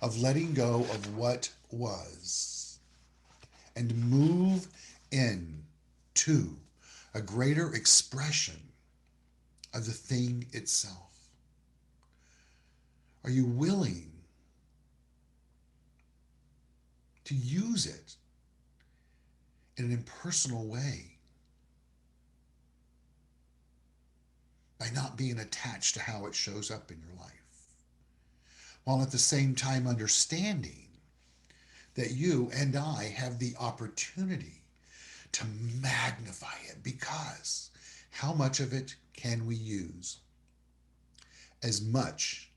of letting go of what was and move into a greater expression of the thing itself? Are you willing to use it in an impersonal way by not being attached to how it shows up in your life, while at the same time understanding that you and I have the opportunity to magnify it? Because how much of it can we use? As much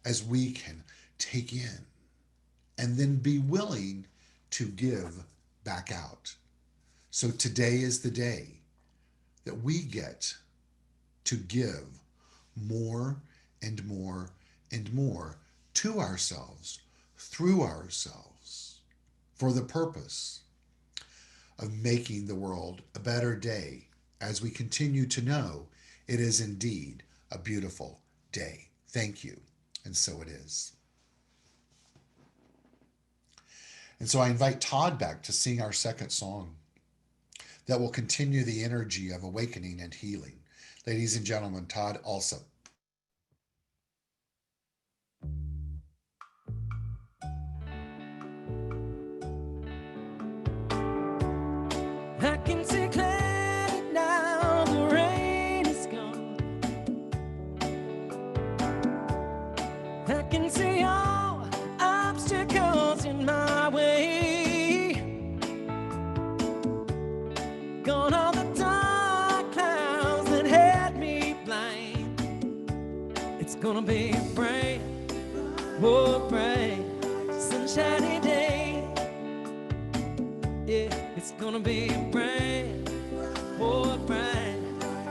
as we can take in and then be willing to give back out. So today is the day that we get to give more and more and more to ourselves, through ourselves, for the purpose of making the world a better day as we continue to know it is indeed a beautiful day. Thank you. And so it is. And so I invite Todd back to sing our second song that will continue the energy of awakening and healing. Ladies and gentlemen, Todd Alsup. I can see clearly now, the rain is gone. I can see all obstacles in my way. Gone all the dark clouds that had me blind. It's gonna be a bright, oh bright, sunshiny day. Yeah, it's gonna be a bright, for a bright,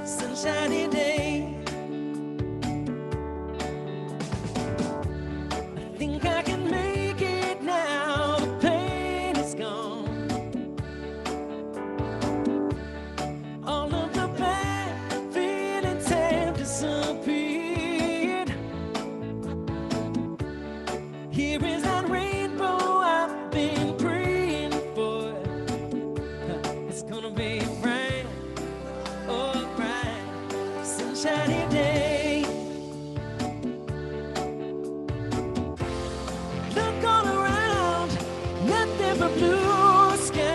sunshiny day. I think I can make it now. The pain is gone. All of the bad feelings have disappeared. Here is that rainbow I've been praying for. It's gonna be bright, oh bright, sunshiny day. Look all around, nothing but blue skies.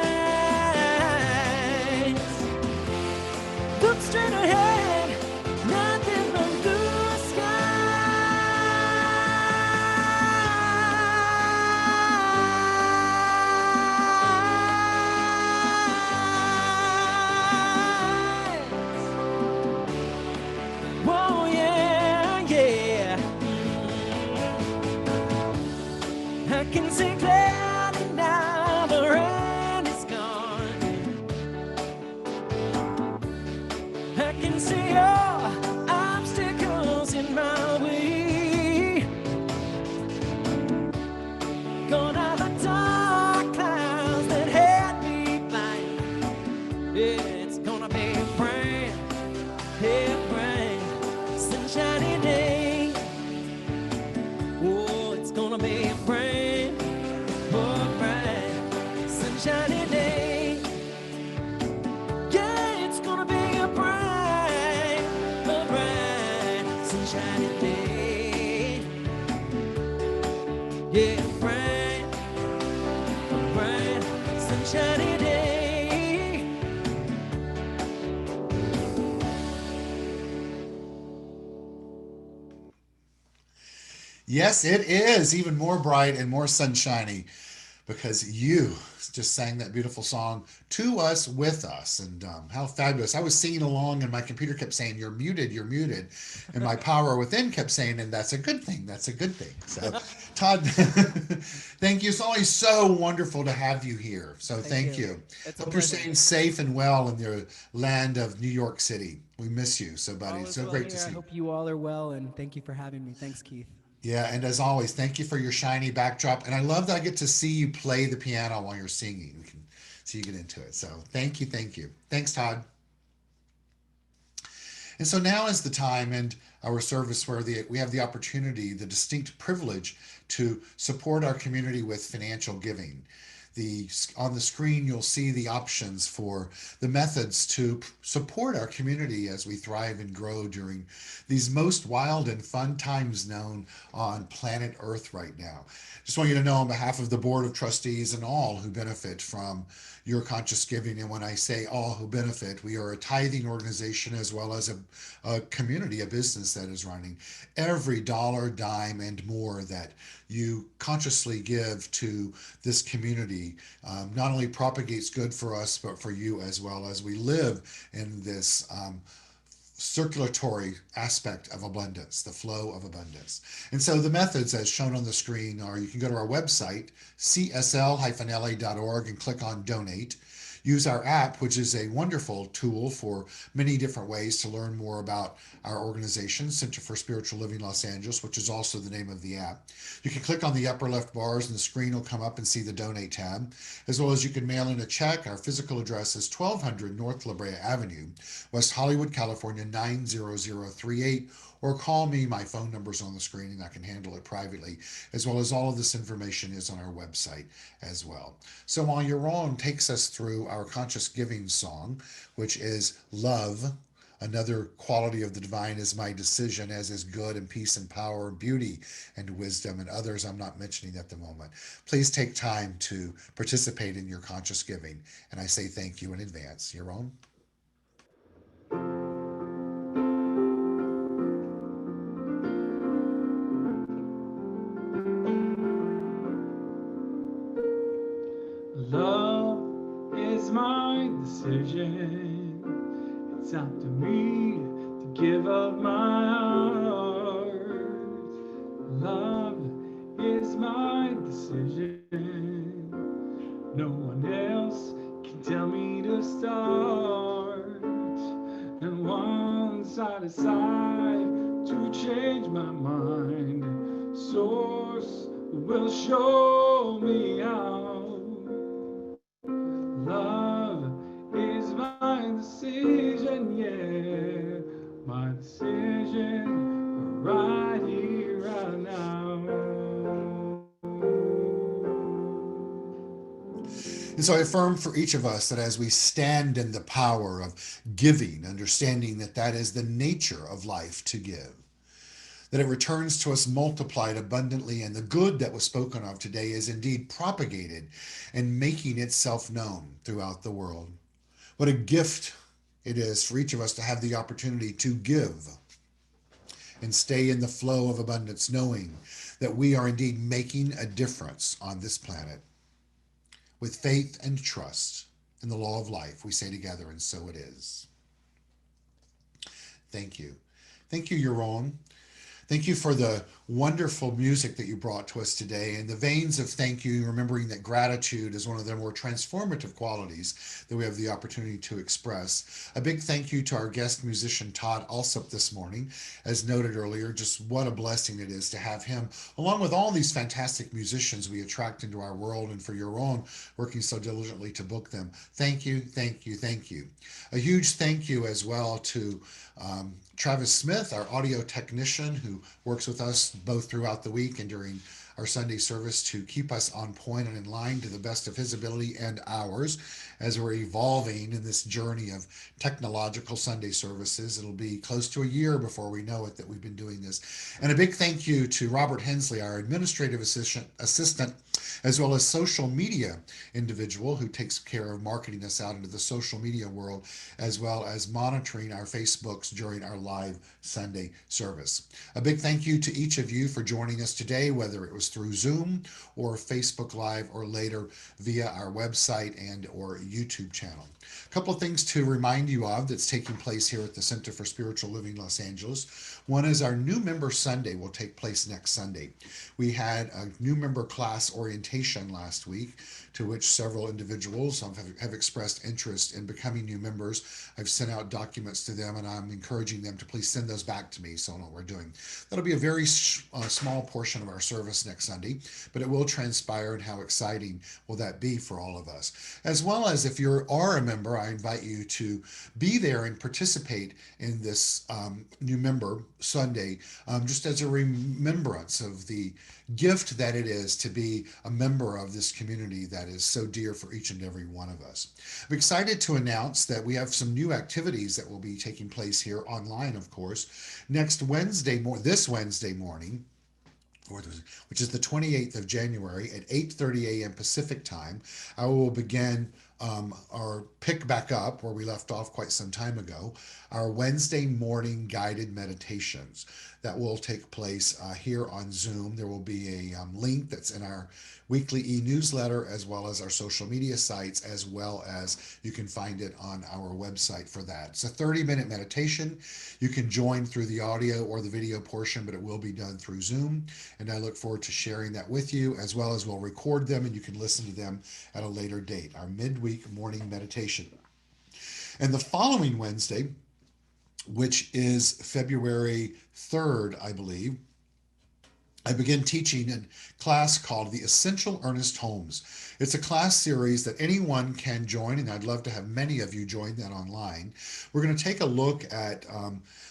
Look straight ahead, nothing but blue skies. Whoa, yeah, yeah. I can see clearly now, the rain is gone. I can see all obstacles in my way. Gone are the dark clouds that had me blind. It's gonna be bright, yeah, bright, sunshiny day. Oh, it's gonna be bright, oh, bright, sunshiny day. Yeah, it's gonna be a bright, sunshiny day. Yeah, bright, sunshiny day. Yes, it is even more bright and more sunshiny because you just sang that beautiful song to us with us. And how fabulous. I was singing along and my computer kept saying, "You're muted, you're muted." And my power within kept saying, "And that's a good thing. That's a good thing." So, Todd, thank you. It's always so wonderful to have you here. So, thank you. It's a Hope you're pleasure. staying safe and well in the land of New York City. We miss you. So, buddy, All it's is so well great to here. I see you. hope you all are well, and thank you for having me. Thanks, Keith. Yeah, and as always, thank you for your shiny backdrop. And I love that I get to see you play the piano while you're singing. We can see you get into it. So thank you, thank you. Thanks, Todd. And so now is the time and our service where we have the opportunity, the distinct privilege to support our community with financial giving. On the screen, you'll see the options for the methods to support our community as we thrive and grow during these most wild and fun times known on planet Earth right now. Just want you to know on behalf of the Board of Trustees and all who benefit from your conscious giving, and when I say all who benefit, we are a tithing organization as well as a community, a business that is running. Every dollar, dime, and more that you consciously give to this community not only propagates good for us, but for you as well, as we live in this circulatory aspect of abundance, the flow of abundance. And so the methods as shown on the screen are you can go to our website, csl-la.org, and click on donate. Use our app, which is a wonderful tool for many different ways to learn more about our organization, Center for Spiritual Living Los Angeles, which is also the name of the app. You can click on the upper left bars and the screen will come up and see the donate tab, as well as you can mail in a check. Our physical address is 1200 North La Brea Avenue, West Hollywood, California, 90038, or call me. My phone number's on the screen and I can handle it privately, as well as all of this information is on our website as well. So while Yaron takes us through our conscious giving song, which is Love, another quality of the divine is my decision, as is good and peace and power and beauty and wisdom, and others I'm not mentioning at the moment. Please take time to participate in your conscious giving, and I say thank you in advance. Yaron? Love is my decision. It's up to me to give up my heart. Love is my decision. No one else can tell me to start. decide to change my mind. Source will show me how. Love is my decision, yeah. My decision right here, right now. And so I affirm for each of us that as we stand in the power of giving, understanding that that is the nature of life to give, that it returns to us multiplied abundantly, and the good that was spoken of today is indeed propagated and making itself known throughout the world. What a gift it is for each of us to have the opportunity to give and stay in the flow of abundance, knowing that we are indeed making a difference on this planet. With faith and trust in the law of life, we say together, and so it is. Thank you. Thank you, Yaron. Thank you for the wonderful music that you brought to us today. In the veins of thank you, remembering that gratitude is one of the more transformative qualities that we have the opportunity to express. A big thank you to our guest musician, Todd Alsup, this morning. As noted earlier, just what a blessing it is to have him, along with all these fantastic musicians we attract into our world, and for your own working so diligently to book them. Thank you, thank you, thank you. A huge thank you as well to Travis Smith, our audio technician, who works with us both throughout the week and during our Sunday service to keep us on point and in line to the best of his ability and ours as we're evolving in this journey of technological Sunday services. It'll be close to a year before we know it that we've been doing this. And a big thank you to Robert Hensley, our administrative assistant, as well as social media individual who takes care of marketing us out into the social media world, as well as monitoring our Facebooks during our live Sunday service. A big thank you to each of you for joining us today, whether it was through Zoom or Facebook Live or later via our website and or YouTube channel. A couple of things to remind you of that's taking place here at the Center for Spiritual Living Los Angeles. One is our New Member Sunday will take place next Sunday. We had a new member class orientation last week, to which several individuals have expressed interest in becoming new members. I've sent out documents to them, and I'm encouraging them to please send those back to me so I know what we're doing. That'll be a very small portion of our service next Sunday, but it will transpire, and how exciting will that be for all of us. As well as if you are a member, I invite you to be there and participate in this new member Sunday, just as a remembrance of the gift that it is to be a member of this community that is so dear for each and every one of us. I'm excited to announce that we have some new activities that will be taking place here online, of course. This Wednesday morning, which is the 28th of January at 8:30 a.m. Pacific time, I will begin or pick back up where we left off quite some time ago, our Wednesday morning guided meditations that will take place here on Zoom. There will be a link that's in our weekly e-newsletter, as well as our social media sites, as well as you can find it on our website for that. It's a 30-minute meditation. You can join through the audio or the video portion, but it will be done through Zoom. And I look forward to sharing that with you, as well as we'll record them and you can listen to them at a later date, our midweek morning meditation. And the following Wednesday, which is February 3rd, I believe, I begin teaching a class called The Essential Earnest Homes. It's a class series that anyone can join, and I'd love to have many of you join that online. We're going to take a look at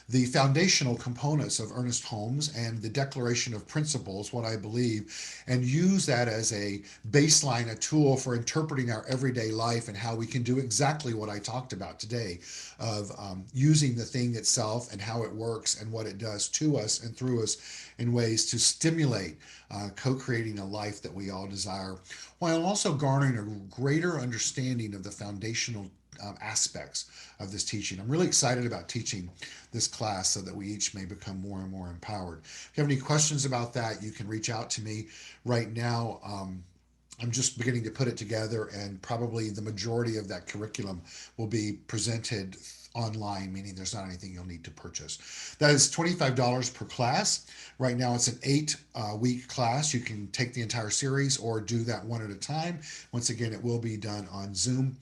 the foundational components of earnest homes and the declaration of principles, what I believe, and use that as a baseline, a tool for interpreting our everyday life and how we can do exactly what I talked about today of using the thing itself and how it works and what it does to us and through us in ways to stimulate co-creating a life that we all desire, while also garnering a greater understanding of the foundational aspects of this teaching. I'm really excited about teaching this class so that we each may become more and more empowered. If you have any questions about that, you can reach out to me right now I'm just beginning to put it together, and probably the majority of that curriculum will be presented online, meaning there's not anything you'll need to purchase. That is $25 per class. Right now, it's an 8 week class. You can take the entire series or do that one at a time. Once again, it will be done on Zoom,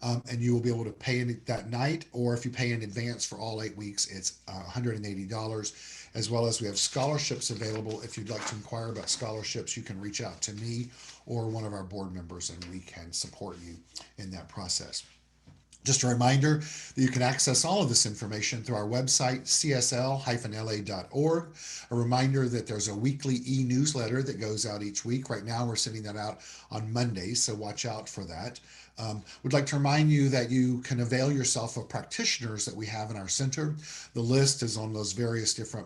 and you will be able to pay in that night, or if you pay in advance for all 8 weeks, it's $180. As well as we have scholarships available. If you'd like to inquire about scholarships, you can reach out to me or one of our board members, and we can support you in that process. Just a reminder that you can access all of this information through our website, csl-la.org. A reminder that there's a weekly e-newsletter that goes out each week. Right now, we're sending that out on Mondays, so watch out for that. We'd like to remind you that you can avail yourself of practitioners that we have in our center. The list is on those various different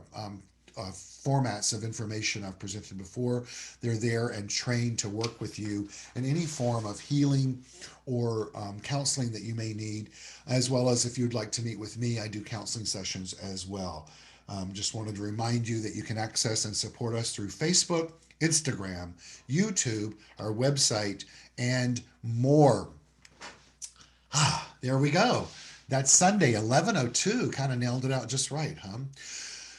formats of information I've presented before. They're there and trained to work with you in any form of healing or counseling that you may need, as well as if you'd like to meet with me, I do counseling sessions as well. Just wanted to remind you that you can access and support us through Facebook, Instagram, YouTube, our website, and more. There we go. That's Sunday, 11:02. Kind of nailed it out just right, huh?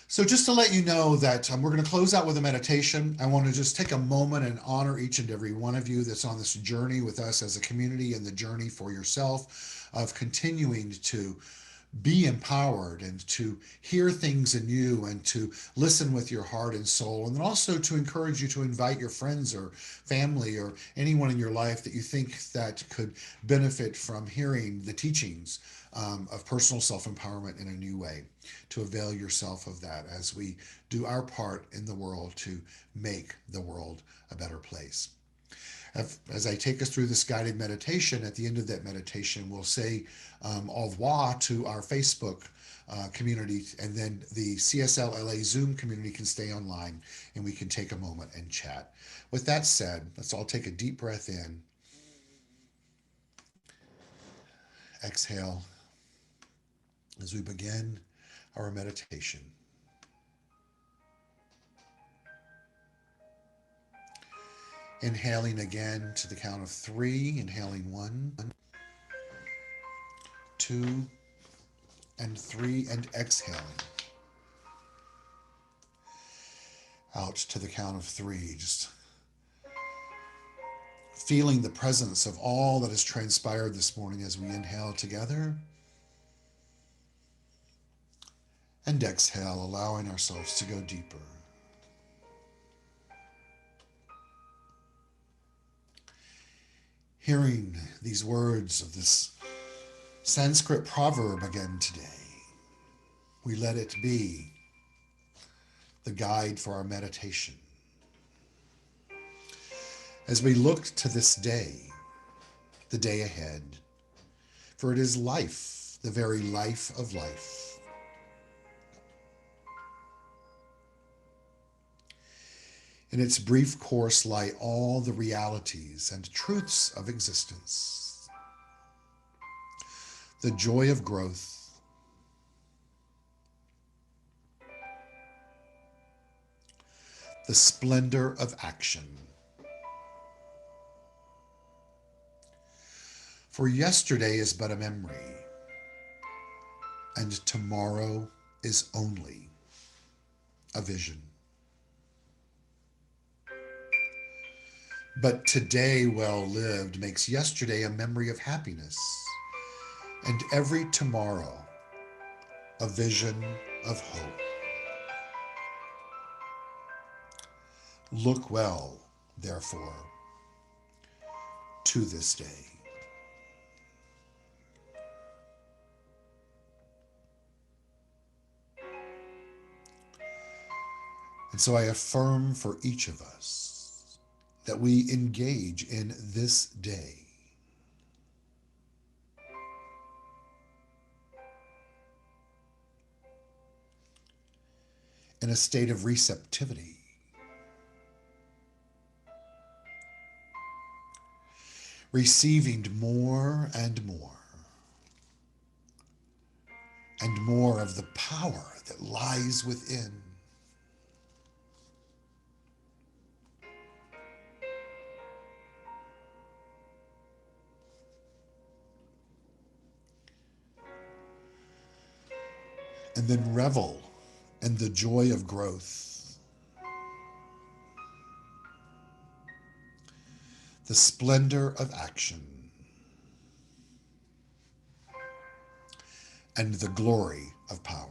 So just to let you know that we're going to close out with a meditation. I want to just take a moment and honor each and every one of you that's on this journey with us as a community, and the journey for yourself of continuing to be empowered and to hear things in you and to listen with your heart and soul, and then also to encourage you to invite your friends or family or anyone in your life that you think that could benefit from hearing the teachings of personal self-empowerment in a new way, to avail yourself of that as we do our part in the world to make the world a better place. As I take us through this guided meditation, at the end of that meditation, we'll say au revoir to our Facebook community, and then the CSL-LA Zoom community can stay online and we can take a moment and chat. With that said, let's all take a deep breath in. Exhale as we begin our meditation. Inhaling again to the count of 3, inhaling 1, 2, and 3, and exhaling out to the count of 3, just feeling the presence of all that has transpired this morning as we inhale together and exhale, allowing ourselves to go deeper. Hearing these words of this Sanskrit proverb again today, we let it be the guide for our meditation. As we look to this day, the day ahead, for it is life, the very life of life. In its brief course lie all the realities and truths of existence. The joy of growth, the splendor of action. For yesterday is but a memory, and tomorrow is only a vision. But today well lived makes yesterday a memory of happiness, and every tomorrow a vision of hope. Look well, therefore, to this day. And so I affirm for each of us that we engage in this day in a state of receptivity, receiving more and more of the power that lies within. and then revel in the joy of growth, the splendor of action, and the glory of power.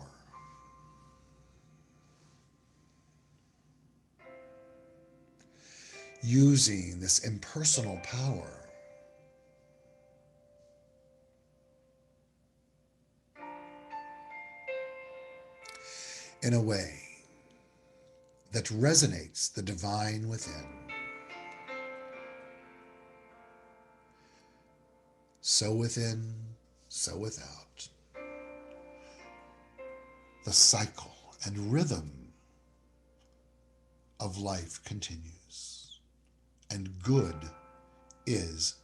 Using this impersonal power in a way that resonates the divine within. So within, so without. The cycle and rhythm of life continues, and good is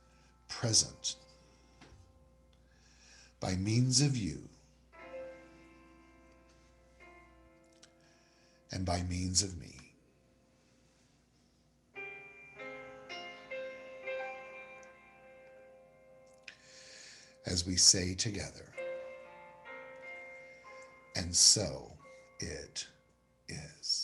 present by means of you and by means of me. As we say together, and so it is.